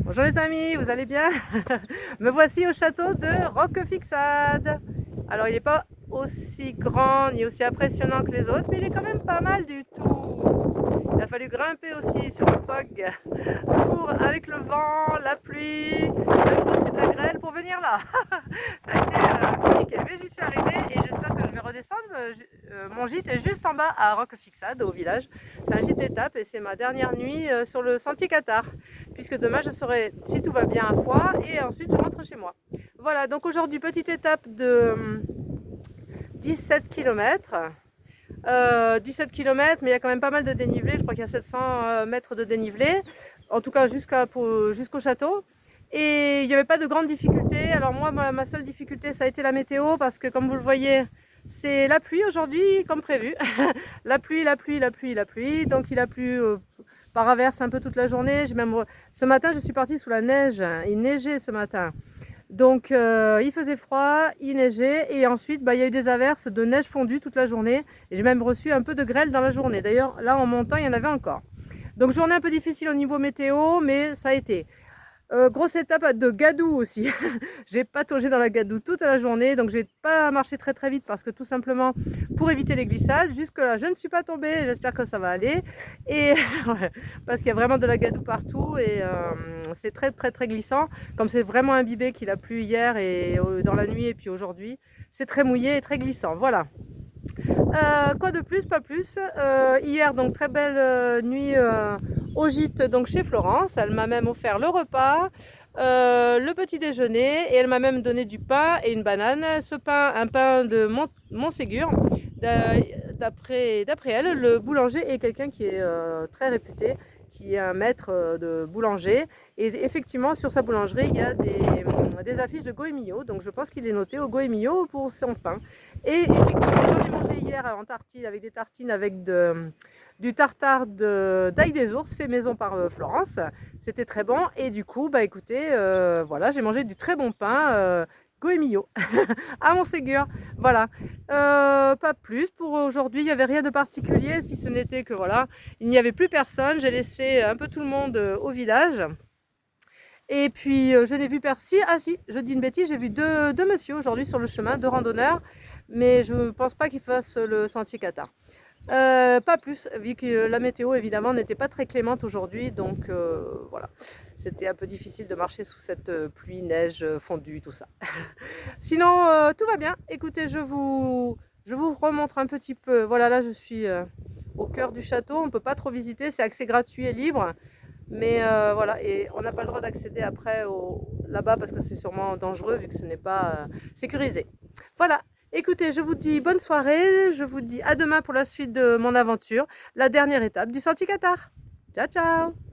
Bonjour les amis, vous allez bien? Me voici au château de Roquefixade. Alors il n'est pas aussi grand ni aussi impressionnant que les autres, mais il est quand même pas mal du tout. Il a fallu grimper aussi sur le POG avec le vent, la pluie, même reçu de la grêle pour venir là. Ça a été compliqué, mais j'y suis arrivée et j'espère que je vais redescendre. Mon gîte est juste en bas à Roquefixade, au village. C'est un gîte d'étape et c'est ma dernière nuit sur le sentier Qatar, puisque demain je serai, si tout va bien, à Foix et ensuite je rentre chez moi. Voilà, donc aujourd'hui, petite étape de 17 km. 17 km, mais il y a quand même pas mal de dénivelé. Je crois qu'il y a 700 mètres de dénivelé, en tout cas jusqu'au château. Et il n'y avait pas de grandes difficultés. Alors moi, ma seule difficulté, ça a été la météo, parce que comme vous le voyez, c'est la pluie aujourd'hui, comme prévu. La pluie, la pluie, la pluie, la pluie. Donc il a plu par averse un peu toute la journée. Ce matin, je suis partie sous la neige. Il neigeait ce matin. Donc il faisait froid, il neigeait et ensuite il y a eu des averses de neige fondue toute la journée et j'ai même reçu un peu de grêle dans la journée. D'ailleurs là en montant il y en avait encore. Donc journée un peu difficile au niveau météo, mais ça a été. Grosse étape de gadoue aussi. J'ai pataugé dans la gadoue toute la journée, donc j'ai pas marché très très vite parce que tout simplement pour éviter les glissades. Jusque là je ne suis pas tombée, j'espère que ça va aller. Et parce qu'il y a vraiment de la gadoue partout et c'est très très très glissant. Comme c'est vraiment imbibé qu'il a plu hier et dans la nuit et puis aujourd'hui, c'est très mouillé et très glissant. Voilà. Quoi de plus? Pas plus. Hier, donc très belle nuit au gîte donc chez Florence. Elle m'a même offert le repas, le petit déjeuner et elle m'a même donné du pain et une banane. Ce pain, un pain de Montségur. D'après elle, le boulanger est quelqu'un qui est très réputé, qui est un maître de boulanger. Et effectivement, sur sa boulangerie, il y a des affiches de Goemio. Donc je pense qu'il est noté au Goemio pour son pain. Et effectivement, j'en ai mangé hier en tartine, avec des tartines avec du tartare d'ail des ours fait maison par Florence. C'était très bon. Et du coup, écoutez, voilà, j'ai mangé du très bon pain Goemio à Montségur. Voilà. Pas plus pour aujourd'hui. Il n'y avait rien de particulier, si ce n'était que voilà, il n'y avait plus personne. J'ai laissé un peu tout le monde au village. Et puis je n'ai vu personne. Ah si, je dis une bêtise, j'ai vu deux messieurs aujourd'hui sur le chemin, deux randonneurs, mais je ne pense pas qu'ils fassent le sentier Qatar. Pas plus, vu que la météo évidemment n'était pas très clémente aujourd'hui, donc voilà, c'était un peu difficile de marcher sous cette pluie, neige, fondue, tout ça. Sinon, tout va bien. Écoutez, je vous remontre un petit peu. Voilà, là je suis au cœur du château, on ne peut pas trop visiter, c'est accès gratuit et libre. Mais voilà, et on n'a pas le droit d'accéder après là-bas parce que c'est sûrement dangereux vu que ce n'est pas sécurisé. Voilà, écoutez, je vous dis bonne soirée, je vous dis à demain pour la suite de mon aventure, la dernière étape du Sentier Qatar. Ciao, ciao!